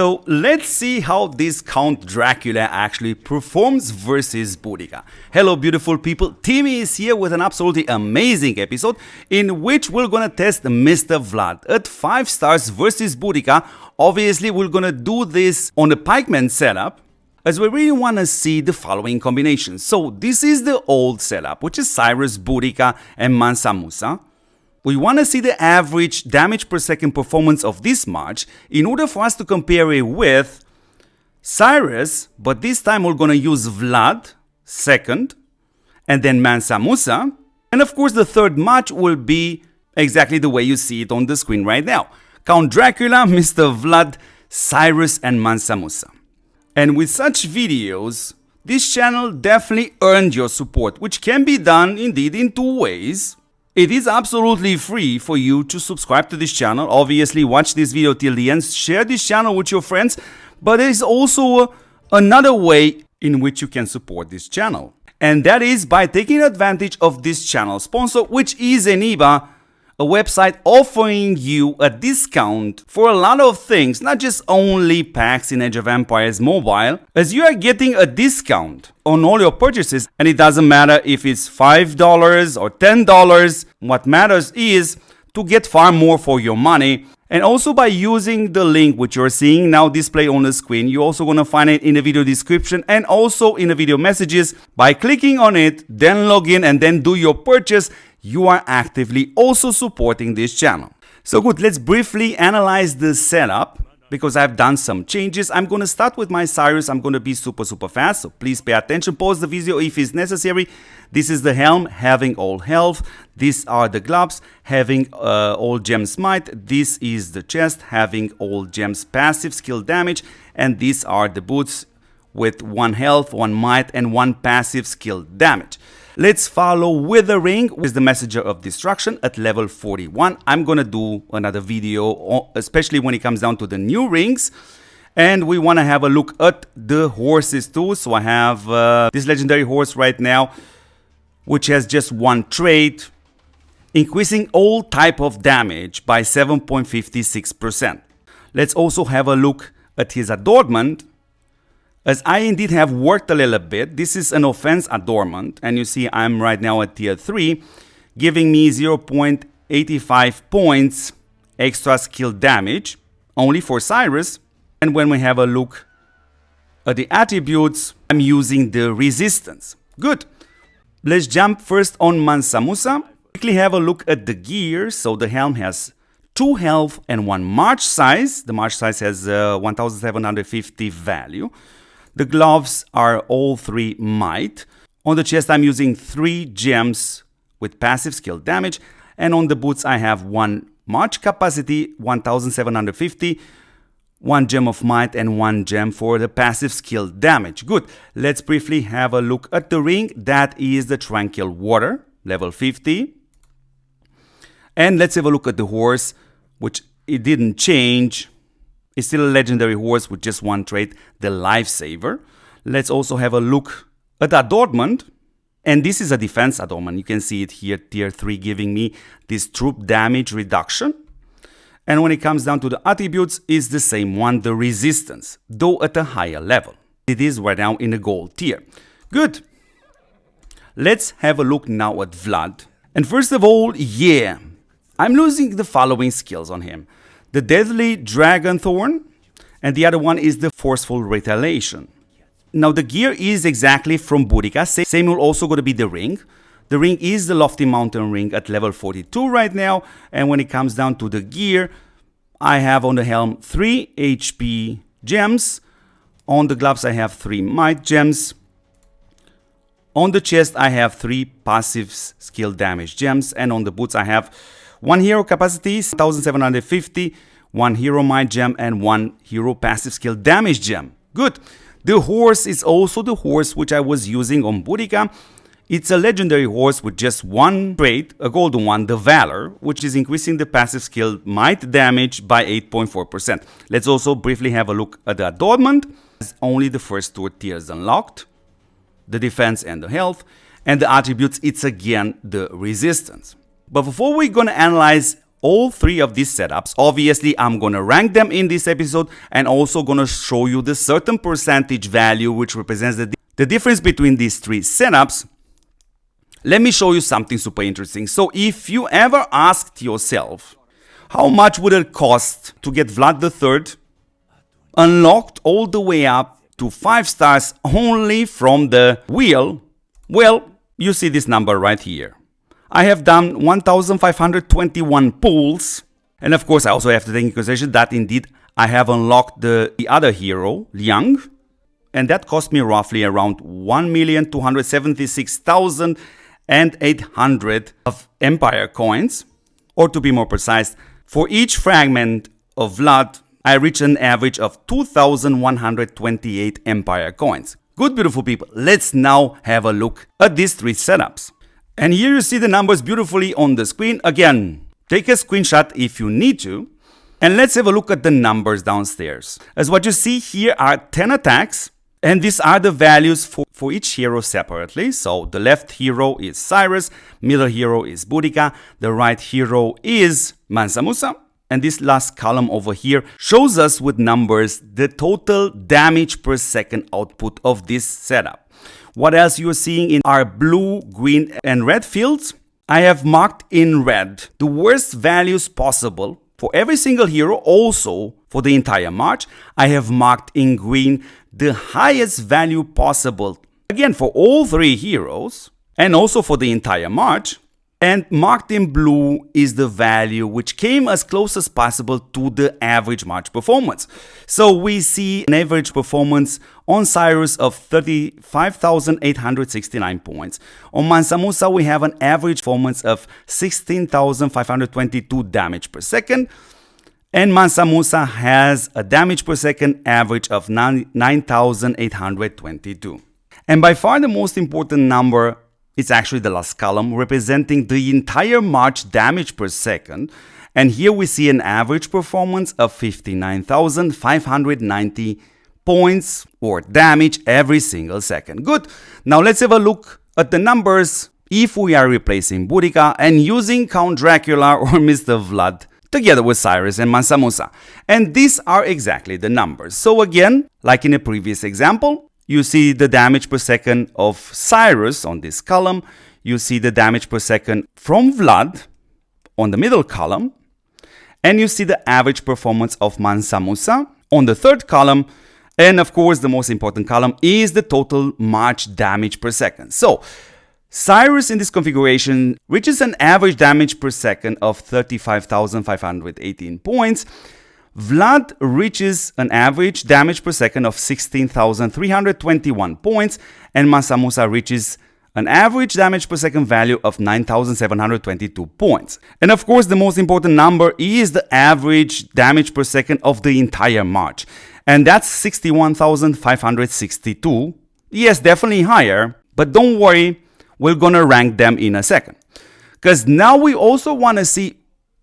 So let's see how this Count Dracula actually performs versus Boudica. Hello beautiful people, Timmy is here with an absolutely amazing episode in which we're gonna test Mr. Vlad at 5 stars versus Boudica. Obviously we're gonna do this on the Pikeman setup, as we really want to see the following combinations. So this is the old setup, which is Cyrus, Boudica and Mansa Musa. We want to see the average damage per second performance of this match in order for us to compare it with Cyrus, but this time we're going to use Vlad second and then Mansa Musa. And of course the third match will be exactly the way you see it on the screen right now. Count Dracula, Mr. Vlad, Cyrus and Mansa Musa. And with such videos, this channel definitely earned your support, which can be done indeed in 2 ways. It is absolutely free for you to subscribe to this channel. Obviously, watch this video till the end, share this channel with your friends, but there is also another way in which you can support this channel. And that is by taking advantage of this channel sponsor, which is Eneba, a website offering you a discount for a lot of things, not just only packs in Age of Empires Mobile, as you are getting a discount on all your purchases, and it doesn't matter if it's $5 or $10, what matters is to get far more for your money. And also by using the link which you're seeing now displayed on the screen, you're also going to find it in the video description and also in the video messages. By clicking on it, then log in and then do your purchase, you are actively also supporting this channel. So good, let's briefly analyze the setup because I've done some changes. I'm going to start with my Cyrus. I'm going to be super fast, so please pay attention. Pause the video if it's necessary. This is the helm having all health. These are the gloves having all gems might. This is the chest having all gems passive skill damage. And these are the boots with 1 health, 1 might and 1 passive skill damage. Let's follow with the ring with the Messenger of Destruction at level 41. I'm gonna do another video, especially when it comes down to the new rings. And we want to have a look at the horses too. So I have this legendary horse right now, which has just 1 trait, increasing all type of damage by 7.56%. Let's also have a look at his adornment, as I indeed have worked a little bit. This is an offense adornment, and you see I'm right now at tier 3, giving me 0.85 points extra skill damage, only for Cyrus. And when we have a look at the attributes, I'm using the resistance. Good. Let's jump first on Mansa Musa. Quickly have a look at the gear. So the helm has 2 health and 1 march size. The march size has 1750 value. The gloves are all 3 might. On the chest I'm using 3 gems with passive skill damage. And on the boots I have 1 march capacity, 1750, 1 gem of might and 1 gem for the passive skill damage. Good. Let's briefly have a look at the ring. That is the Tranquil Water, level 50. And let's have a look at the horse, which it didn't change. It's still a legendary horse with just 1 trait, the Lifesaver. Let's also have a look at the adornment. And this is a defense adornment. You can see it here, tier 3, giving me this troop damage reduction. And when it comes down to the attributes, it's the same one, the resistance, though at a higher level. It is right now in the gold tier. Good. Let's have a look now at Vlad. And first of all, yeah, I'm losing the following skills on him. The Deadly Dragon Thorn, and the other one is the Forceful Retaliation. Now the gear is exactly from Boudica. Same will also going to be the ring. The ring is the Lofty Mountain ring at level 42 right now. And when it comes down to the gear, I have on the helm 3 HP gems. On the gloves I have 3 might gems. On the chest I have 3 passive skill damage gems. And on the boots I have 1 hero capacity, 1750, 1 hero might gem and 1 hero passive skill damage gem. Good. The horse is also the horse which I was using on Boudica. It's a legendary horse with just 1 trait, a golden one, the Valor, which is increasing the passive skill might damage by 8.4%. Let's also briefly have a look at the adornment. Only the first 2 tiers unlocked, the defense and the health, and the attributes, it's again the resistance. But before we're gonna analyze all three of these setups. Obviously, I'm gonna rank them in this episode and also gonna show you the certain percentage value which represents the difference between these three setups. Let me show you something super interesting. So if you ever asked yourself, how much would it cost to get Vlad III unlocked all the way up to 5 stars only from the wheel? Well, you see this number right here. I have done 1,521 pulls, and of course I also have to take into consideration that indeed I have unlocked the other hero, Liang, and that cost me roughly around 1,276,800 of Empire coins, or to be more precise, for each fragment of Vlad, I reached an average of 2,128 Empire coins. Good, beautiful people, let's now have a look at these three setups. And here you see the numbers beautifully on the screen. Again, take a screenshot if you need to. And let's have a look at the numbers downstairs. As what you see here are 10 attacks. And these are the values for each hero separately. So the left hero is Cyrus, middle hero is Boudica, the right hero is Mansa Musa. And this last column over here shows us with numbers the total damage per second output of this setup. What else you're seeing in our blue, green, and red fields? I have marked in red the worst values possible for every single hero, also for the entire march. I have marked in green the highest value possible, again for all three heroes, and also for the entire march. And marked in blue is the value which came as close as possible to the average march performance. So we see an average performance on Cyrus of 35,869 points. On Mansa Musa we have an average performance of 16,522 damage per second. And Mansa Musa has a damage per second average of 9,822. And by far the most important number, it's actually the last column, representing the entire march damage per second. And here we see an average performance of 59,590 points or damage every single second. Good. Now let's have a look at the numbers if we are replacing Boudica and using Count Dracula or Mr. Vlad together with Cyrus and Mansa Musa. And these are exactly the numbers. So again, like in a previous example, you see the damage per second of Cyrus on this column. You see the damage per second from Vlad on the middle column. And you see the average performance of Mansa Musa on the third column. And of course, the most important column is the total march damage per second. So Cyrus in this configuration reaches an average damage per second of 35,518 points. Vlad reaches an average damage per second of 16,321 points, and Mansa Musa reaches an average damage per second value of 9,722 points. And of course, the most important number is the average damage per second of the entire march, and that's 61,562. Yes, definitely higher, but don't worry, we're gonna rank them in a second. Because now we also want to see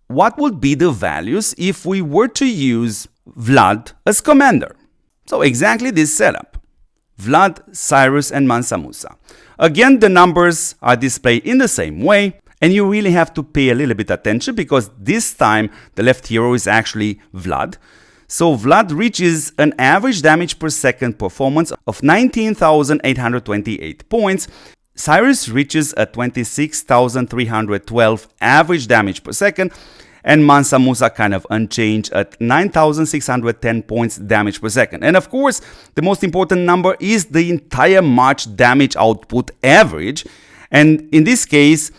what would be the values if we were to use Vlad as commander. So exactly this setup. Vlad, Cyrus, and Mansa Musa. Again, the numbers are displayed in the same way, and you really have to pay a little bit attention because this time the left hero is actually Vlad. So Vlad reaches an average damage per second performance of 19,828 points. Cyrus reaches a 26,312 average damage per second, and Mansa Musa kind of unchanged at 9,610 points damage per second. And of course, the most important number is the entire march damage output average, and in this case,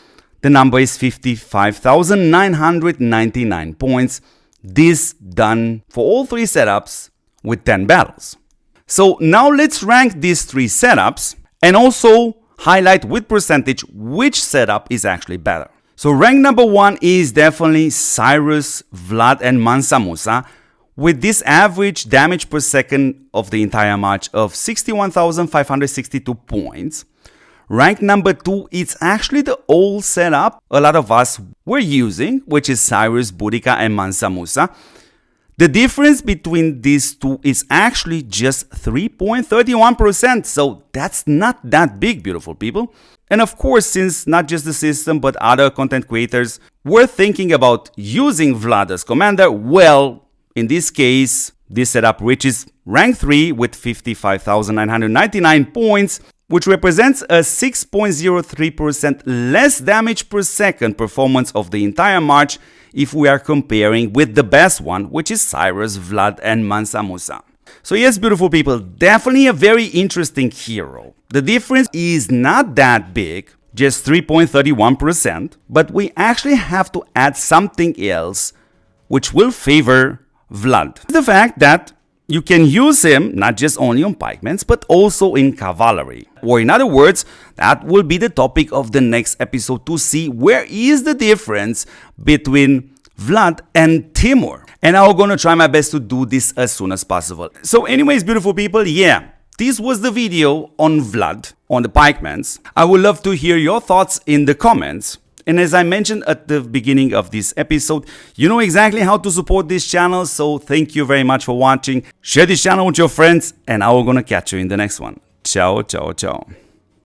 the number is 55,999 points. This done for all three setups with 10 battles. So now let's rank these three setups and also highlight with percentage which setup is actually better. So rank number 1 is definitely Cyrus, Vlad, and Mansa Musa with this average damage per second of the entire match of 61,562 points. Rank number 2 is actually the old setup a lot of us were using, which is Cyrus, Boudica, and Mansa Musa. The difference between these two is actually just 3.31%, so that's not that big, beautiful people. And of course, since not just the system but other content creators were thinking about using Vlad as commander, well, in this case, this setup reaches rank 3 with 55,999 points, which represents a 6.03% less damage per second performance of the entire march if we are comparing with the best one, which is Cyrus, Vlad and Mansa Musa. So yes, beautiful people, definitely a very interesting hero. The difference is not that big, just 3.31%, but we actually have to add something else which will favor Vlad. The fact that you can use him not just only on pikemans, but also in cavalry. Or in other words, that will be the topic of the next episode, to see where is the difference between Vlad and Timur. And I'm gonna try my best to do this as soon as possible. So anyways, beautiful people, yeah, this was the video on Vlad, on the pikemans. I would love to hear your thoughts in the comments. And as I mentioned at the beginning of this episode, you know exactly how to support this channel, so thank you very much for watching. Share this channel with your friends, and I'm gonna catch you in the next one. Ciao, ciao, ciao.